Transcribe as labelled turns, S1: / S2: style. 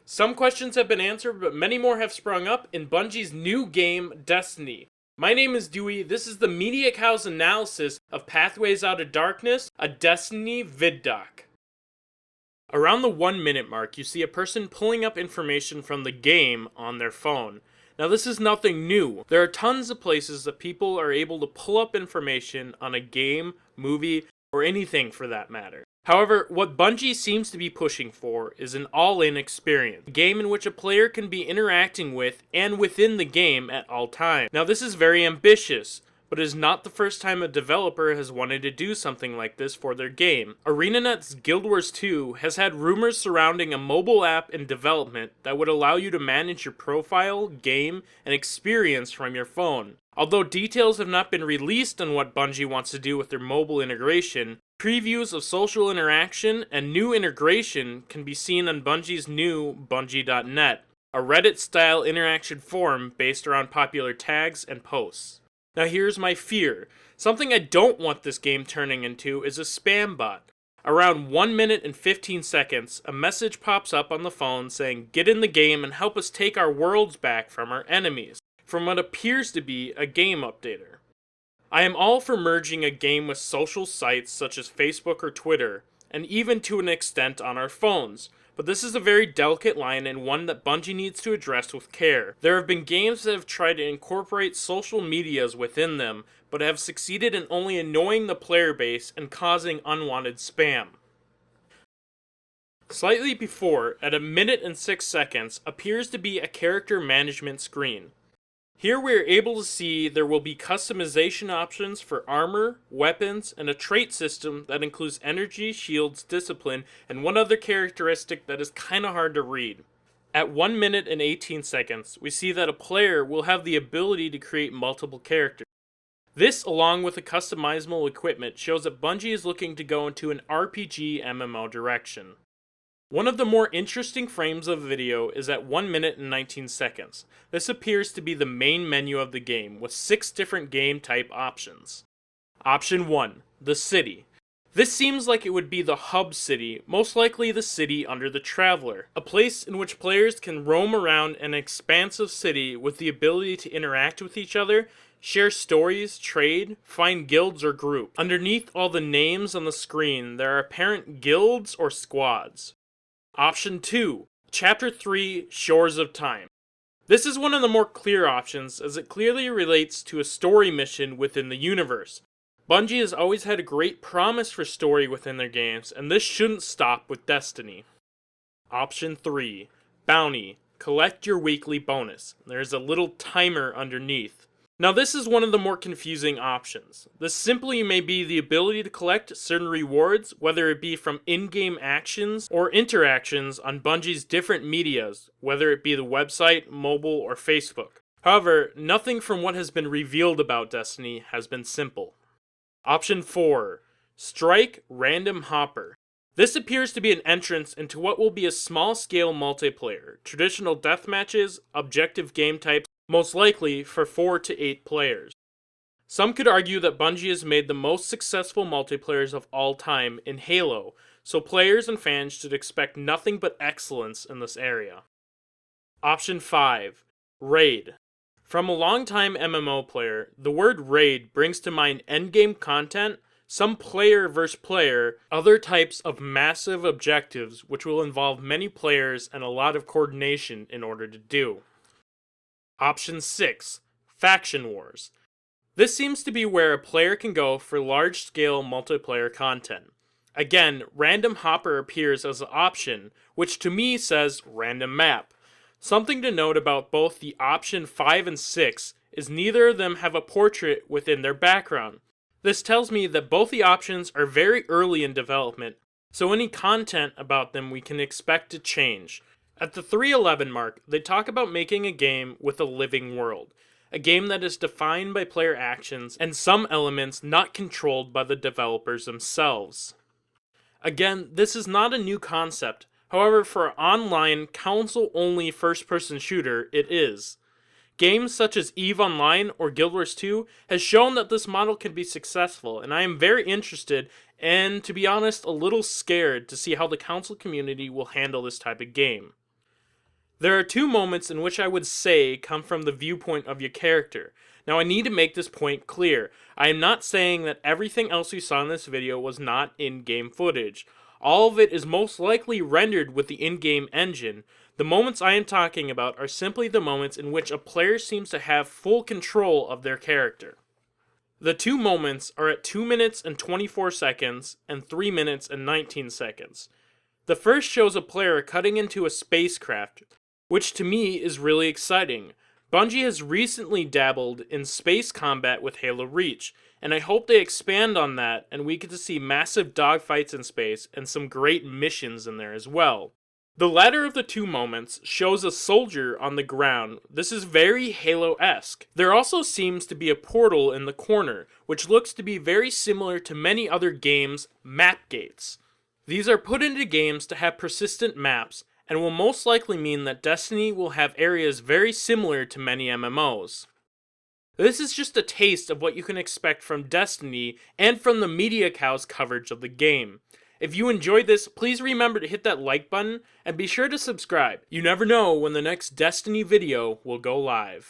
S1: Some questions have been answered, but many more have sprung up in Bungie's new game, Destiny. My name is Dewey. This is the Media Cow's analysis of Pathways Out of Darkness, a Destiny Vidoc. Around the 1 minute mark, you see a person pulling up information from the game on their phone. Now, this is nothing new. There are tons of places that people are able to pull up information on a game, movie, or anything for that matter. However, what Bungie seems to be pushing for is an all-in experience, a game in which a player can be interacting with and within the game at all times. Now, this is very ambitious, but it is not the first time a developer has wanted to do something like this for their game. ArenaNet's Guild Wars 2 has had rumors surrounding a mobile app in development that would allow you to manage your profile, game, and experience from your phone. Although details have not been released on what Bungie wants to do with their mobile integration, previews of social interaction and new integration can be seen on Bungie's new Bungie.net, a Reddit-style interaction forum based around popular tags and posts. Now here's my fear. Something I don't want this game turning into is a spam bot. Around 1 minute and 15 seconds, a message pops up on the phone saying, "Get in the game and help us take our worlds back from our enemies," from what appears to be a game updater. I am all for merging a game with social sites such as Facebook or Twitter, and even to an extent on our phones, but this is a very delicate line and one that Bungie needs to address with care. There have been games that have tried to incorporate social medias within them, but have succeeded in only annoying the player base and causing unwanted spam. Slightly before, at 1 minute and 6 seconds, appears to be a character management screen. Here we are able to see there will be customization options for armor, weapons, and a trait system that includes energy, shields, discipline, and one other characteristic that is kinda hard to read. At 1 minute and 18 seconds, we see that a player will have the ability to create multiple characters. This, along with the customizable equipment, shows that Bungie is looking to go into an RPG MMO direction. One of the more interesting frames of the video is at 1 minute and 19 seconds. This appears to be the main menu of the game, with 6 different game type options. Option 1, the city. This seems like it would be the hub city, most likely the city under the Traveler, a place in which players can roam around an expansive city with the ability to interact with each other, share stories, trade, find guilds or groups. Underneath all the names on the screen, there are apparent guilds or squads. Option 2, Chapter 3, Shores of Time. This is one of the more clear options as it clearly relates to a story mission within the universe. Bungie has always had a great promise for story within their games, and this shouldn't stop with Destiny. Option 3, Bounty. Collect your weekly bonus. There's a little timer underneath. Now this is one of the more confusing options. This simply may be the ability to collect certain rewards, whether it be from in-game actions or interactions on Bungie's different medias, whether it be the website, mobile, or Facebook. However, nothing from what has been revealed about Destiny has been simple. Option 4, Strike Random Hopper. This appears to be an entrance into what will be a small-scale multiplayer, traditional deathmatches, objective game types, most likely for 4 to 8 players. Some could argue that Bungie has made the most successful multiplayers of all time in Halo, so players and fans should expect nothing but excellence in this area. Option 5, Raid. From a longtime MMO player, the word raid brings to mind endgame content, some player versus player, other types of massive objectives which will involve many players and a lot of coordination in order to do. Option 6, Faction Wars. This seems to be where a player can go for large-scale multiplayer content. Again, Random Hopper appears as an option, which to me says Random Map. Something to note about both the option 5 and 6 is neither of them have a portrait within their background. This tells me that both the options are very early in development, so any content about them we can expect to change. At the 3:11 mark, they talk about making a game with a living world, a game that is defined by player actions and some elements not controlled by the developers themselves. Again, this is not a new concept, however for an online, console-only first-person shooter, it is. Games such as EVE Online or Guild Wars 2 has shown that this model can be successful, and I am very interested and, to be honest, a little scared to see how the console community will handle this type of game. There are two moments in which I would say come from the viewpoint of your character. Now I need to make this point clear. I am not saying that everything else you saw in this video was not in-game footage. All of it is most likely rendered with the in-game engine. The moments I am talking about are simply the moments in which a player seems to have full control of their character. The two moments are at 2 minutes and 24 seconds and 3 minutes and 19 seconds. The first shows a player cutting into a spacecraft, which to me is really exciting. Bungie has recently dabbled in space combat with Halo Reach, and I hope they expand on that and we get to see massive dogfights in space and some great missions in there as well. The latter of the two moments shows a soldier on the ground. This is very Halo-esque. There also seems to be a portal in the corner, which looks to be very similar to many other games' map gates. These are put into games to have persistent maps, and will most likely mean that Destiny will have areas very similar to many MMOs. This is just a taste of what you can expect from Destiny and from the Media Cow's coverage of the game. If you enjoyed this, please remember to hit that like button and be sure to subscribe. You never know when the next Destiny video will go live.